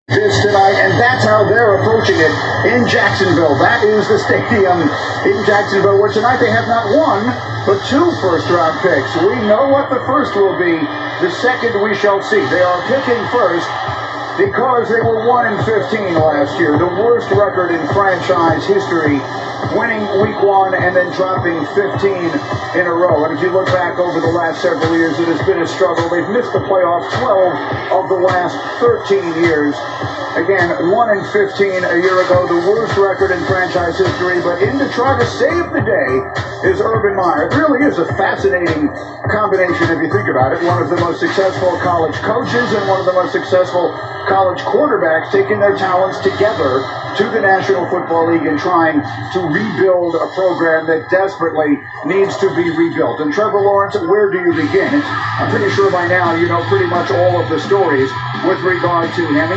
This tonight, and that's how they're approaching it in Jacksonville. That is the stadium in Jacksonville, where tonight they have not one, but two first-round picks. We know what the first will be. The second we shall see. They are picking first because they were 1-15 last year, the worst record in franchise history, winning week one and then dropping 15 in a row. And if you look back over the last several years, it has been a struggle. They've missed the playoffs 12 of the last 13 years. Again, 1-15 a year ago, the worst record in franchise history. But in to try to save the day is Urban Meyer. It really is a fascinating combination if you think about it. One of the most successful college coaches and one of the most successful college quarterbacks taking their talents together to the National Football League and trying to rebuild a program that desperately needs to be rebuilt. And Trevor Lawrence, where do you begin? I'm pretty sure by now you know pretty much all of the stories with regard to him.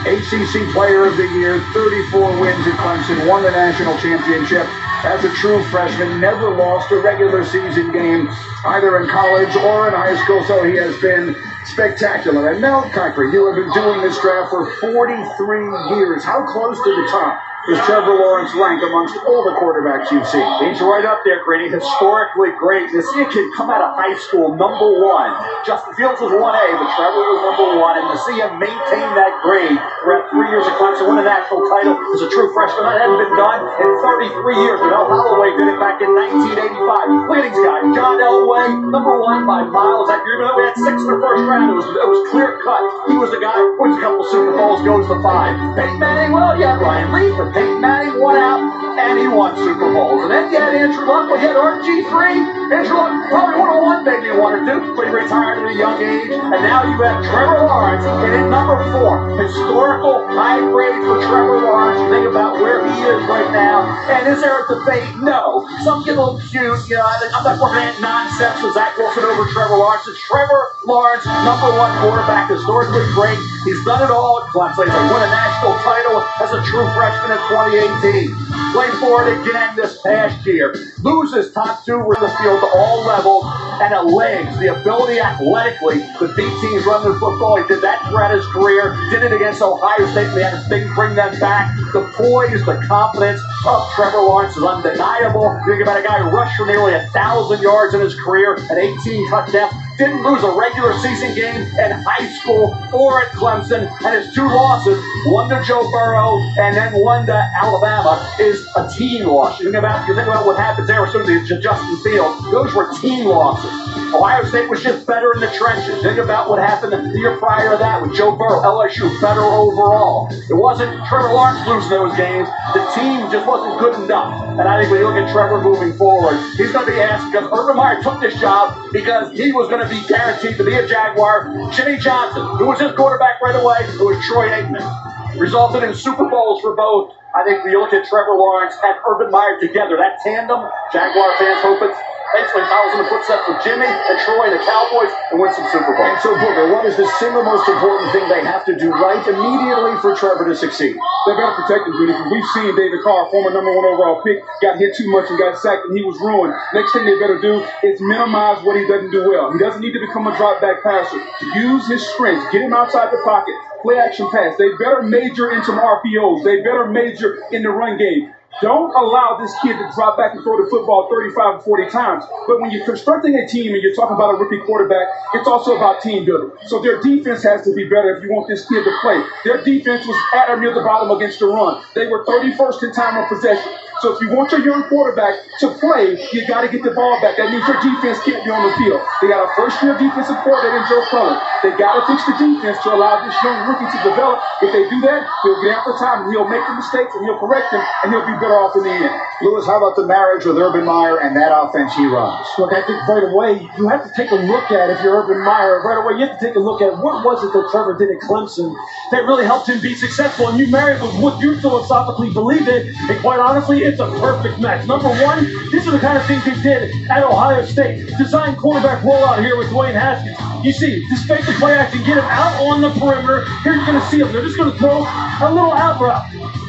ACC Player of the Year, 34 wins at Clemson, won the national championship as a true freshman, never lost a regular season game either in college or in high school, so he has been spectacular. And Mel Kiper, you have been doing this draft for 43 years. How close to the top does Trevor Lawrence rank amongst all the quarterbacks you've seen? He's right up there, Grady. Historically great. To see a kid come out of high school number one. Justin Fields was 1A, but Trevor was number one. And to see him maintain that grade throughout 3 years of Clemson, win a national title as a true freshman, that hadn't been done in 33 years. But Mel Holloway did it back in 1985. Look at these guys. John Elway, number one by miles. Even though we had 6 in the first round, it was clear cut. He was the guy who wins a couple Super Bowls, goes to 5. Peyton Manning, well, yeah, Ryan Leaf, but Peyton Manning won out, and he won Super Bowls. And then you had Andrew Luck, well, you had RG3. Andrew Luck probably would have won maybe 1 or 2, but he retired at a young age. And now you have Trevor Lawrence, and at number 4, historical high grade for Trevor Lawrence. Think about where he is right now. And is there a debate? No. Some get a little cute. You know, I'm not working at nonsense with Zach Wilson over Trevor Lawrence. It's Trevor Lawrence, number 1 quarterback, historically great. He's done it all at Clemson. He's won a national title as a true freshman in 2018. Played for it again this past year. Loses top 2 were in the field to all levels, and a legs, the ability athletically to beat teams running the football. He did that throughout his career. Did it against Ohio State. They had to bring them back. The poise, the confidence of Trevor Lawrence is undeniable. You think about a guy who rushed for nearly 1,000 yards in his career and 18 touchdowns. Didn't lose a regular season game in high school or at Clemson, and his 2 losses, one to Joe Burrow and then one to Alabama, is a team loss. You think about what happens there as soon as Justin Fields. Those were team losses. Ohio State was just better in the trenches. Think about what happened the year prior to that with Joe Burrow. LSU better overall. It wasn't Trevor Lawrence losing those games. The team just wasn't good enough. And I think when you look at Trevor moving forward, he's going to be asked, because Urban Meyer took this job because he was going to be guaranteed to be a Jaguar. Jimmy Johnson, who was his quarterback right away, who was Troy Aikman, resulted in Super Bowls for both. I think when you look at Trevor Lawrence and Urban Meyer together, that tandem, Jaguar fans hope it's basically follows in the footsteps of Jimmy and Troy and the Cowboys and win some Super Bowls. And so, Booker, what is the single most important thing they have to do right immediately for Trevor to succeed? They better protect him, Judy. We've seen David Carr, former number 1 overall pick, got hit too much and got sacked, and he was ruined. Next thing they better do is minimize what he doesn't do well. He doesn't need to become a drop back passer. Use his strengths. Get him outside the pocket. Play action pass. They better major in some RPOs. They better major in the run game. Don't allow this kid to drop back and throw the football 35 or 40 times. But when you're constructing a team and you're talking about a rookie quarterback, it's also about team building. So their defense has to be better if you want this kid to play. Their defense was at or near the bottom against the run. They were 31st in time of possession. So if you want your young quarterback to play, you got to get the ball back. That means your defense can't be on the field. They got a first-year defensive coordinator in Joe Cullen. They got to fix the defense to allow this young rookie to develop. If they do that, he'll get after time, and he'll make the mistakes, and he'll correct them, and he'll be better off in the end. Lewis, how about the marriage with Urban Meyer and that offense he runs? Look, I think right away, you have to take a look at, if you're Urban Meyer, right away, you have to take a look at what was it that Trevor did at Clemson that really helped him be successful. And you marry it with what you philosophically believe in, and quite honestly, it's a perfect match. Number 1, these are the kind of things they did at Ohio State. Design quarterback rollout here with Dwayne Haskins. You see, this fake the play action, get him out on the perimeter. Here you're going to see them. They're just going to throw a little out route.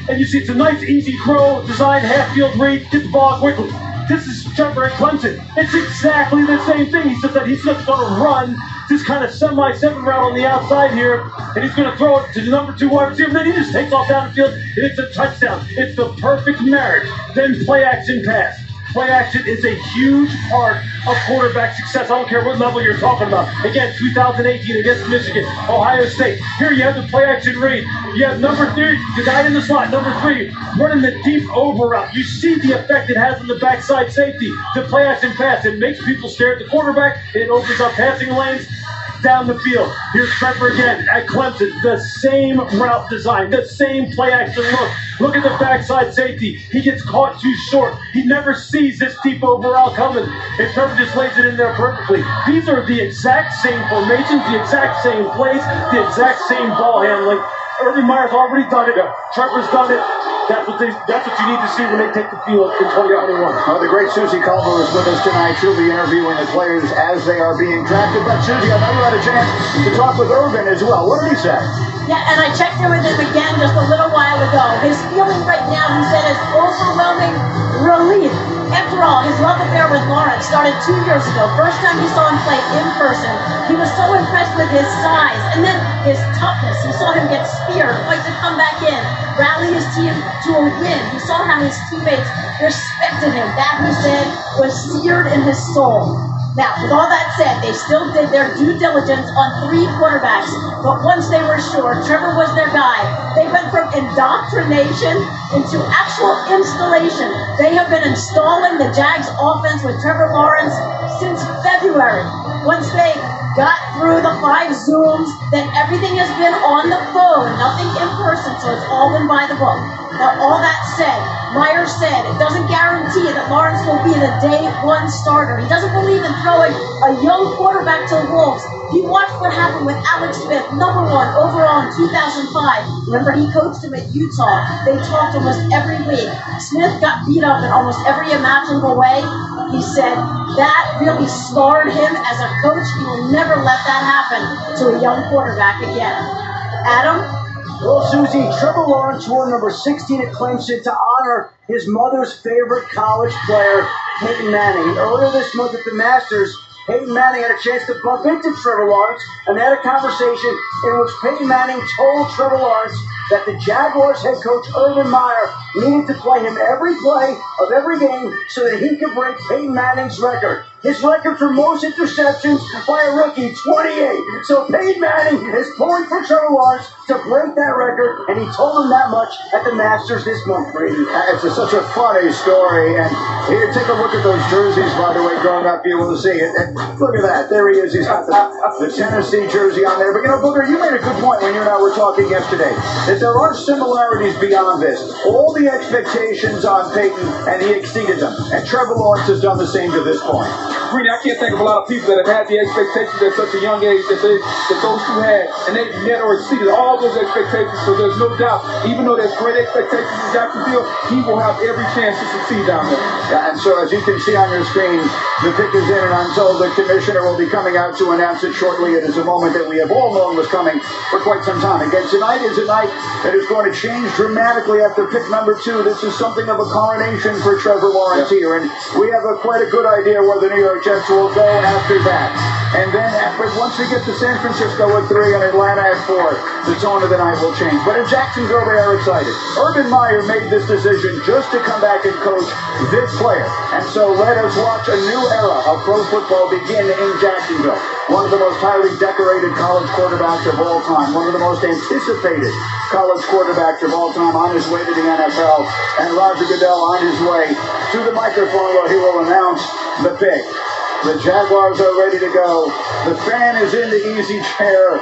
And you see it's a nice, easy throw, designed half-field read, get the ball quickly. This is Trevor at Clemson. It's exactly the same thing. He says that he's just going to run this kind of semi-7 route on the outside here, and he's going to throw it to the number 2 wide receiver, and then he just takes off down the field, and it's a touchdown. It's the perfect marriage. Then play action pass. Play action is a huge part of quarterback success. I don't care what level you're talking about. Again, 2018 against Michigan, Ohio State. Here you have the play action read. You have number 3, the guy in the slot, number 3, running the deep over route. You see the effect it has on the backside safety. The play action pass, it makes people stare at the quarterback. It opens up passing lanes down the field. Here's Trevor again at Clemson. The same route design, the same play action look. Look at the backside safety. He gets caught too short. He never sees this deep over route coming. And Trevor just lays it in there perfectly. These are the exact same formations, the exact same plays, the exact same ball handling. Urban Meyer's already done it. Trevor's done it. That's what you need to see when they take the field in 2021. The great Susie Culver is with us tonight. She'll be interviewing the players as they are being drafted. But Susie, I know you had a chance to talk with Urban as well. What did he say? Yeah, and I checked in with him again just a little while ago. His feeling right now, he said, is overwhelming relief. After all, his love affair with Lawrence started 2 years ago. First time he saw him play in person, he was so impressed with his size and then his toughness. He saw him get speared, fight to come back in, rally his team to a win. He saw how his teammates respected him. That, he said, was seared in his soul. Now, with all that said, they still did their due diligence on 3 quarterbacks, but once they were sure Trevor was their guy, they went from indoctrination into actual installation. They have been installing the Jags offense with Trevor Lawrence since February. Once they got through the 5 Zooms, then everything has been on the phone, nothing in person, so it's all been by the book. Now, all that said, Meyer said it doesn't guarantee that Lawrence will be the day 1 starter. He doesn't believe in throwing a young quarterback to the Wolves. He watched what happened with Alex Smith, number 1 overall in 2005. Remember, he coached him at Utah. They talked almost every week. Smith got beat up in almost every imaginable way. He said that really scarred him as a coach. He will never let that happen to a young quarterback again. Adam? Well, Susie, Trevor Lawrence wore number 16 at Clemson to honor his mother's favorite college player, Peyton Manning. Earlier this month at the Masters, Peyton Manning had a chance to bump into Trevor Lawrence, and they had a conversation in which Peyton Manning told Trevor Lawrence that the Jaguars head coach Urban Meyer needed to play him every play of every game so that he could break Peyton Manning's record. His record for most interceptions by a rookie, 28. So Peyton Manning is pulling for Trevor Lawrence to break that record, and he told him that much at the Masters this month, Brady. It's such a funny story. And here, take a look at those jerseys, by the way, growing up, you will see it. And look at that. There he is. He's got the Tennessee jersey on there. But, you know, Booger, you made a good point when you and I were talking yesterday, that there are similarities beyond this. All the expectations on Peyton, and he exceeded them. And Trevor Lawrence has done the same to this point. Greedy, I can't think of a lot of people that have had the expectations at such a young age that those two had, and they've met or exceeded all those expectations. So there's no doubt, even though there's great expectations in Jacksonville, he will have every chance to succeed down there. Yeah, and so as you can see on your screen, the pick is in, and I'm told the commissioner will be coming out to announce it shortly. It is a moment that we have all known was coming for quite some time. Again, tonight is a night that is going to change dramatically after pick number 2. This is something of a coronation for Trevor Lawrence here, and we have quite a good idea where the New York Jets will go after that. And then once we get to San Francisco at 3 and Atlanta at 4, the tone of the night will change. But in Jacksonville, they are excited. Urban Meyer made this decision just to come back and coach this player. And so let us watch a new era of pro football begin in Jacksonville. One of the most highly decorated college quarterbacks of all time. One of the most anticipated college quarterbacks of all time on his way to the NFL. And Roger Goodell on his way to the microphone where he will announce the pick. The Jaguars are ready to go. The fan is in the easy chair,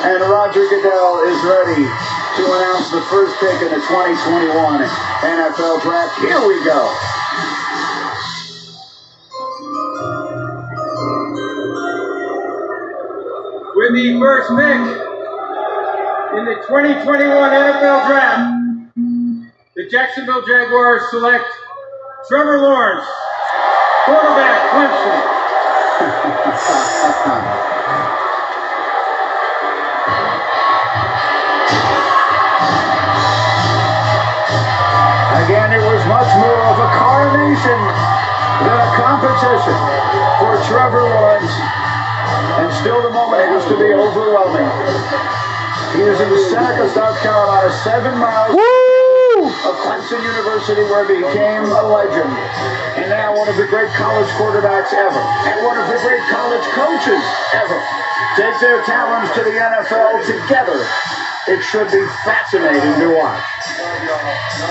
and Roger Goodell is ready to announce the first pick in the 2021 NFL Draft. Here we go. With the first pick in the 2021 NFL Draft, the Jacksonville Jaguars select Trevor Lawrence, quarterback, Clemson. Again, it was much more of a coronation than a competition for Trevor Lawrence. And still the moment has to be overwhelming. He is in Seneca, South Carolina, 7 miles of Clemson University, where he became a legend. And now one of the great college quarterbacks ever, and one of the great college coaches ever, take their talents to the NFL together. It should be fascinating to watch.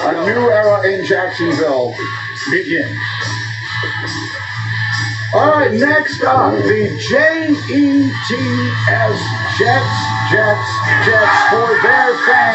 A new era in Jacksonville begins. All right, next up, the Jets, Jets for their fans.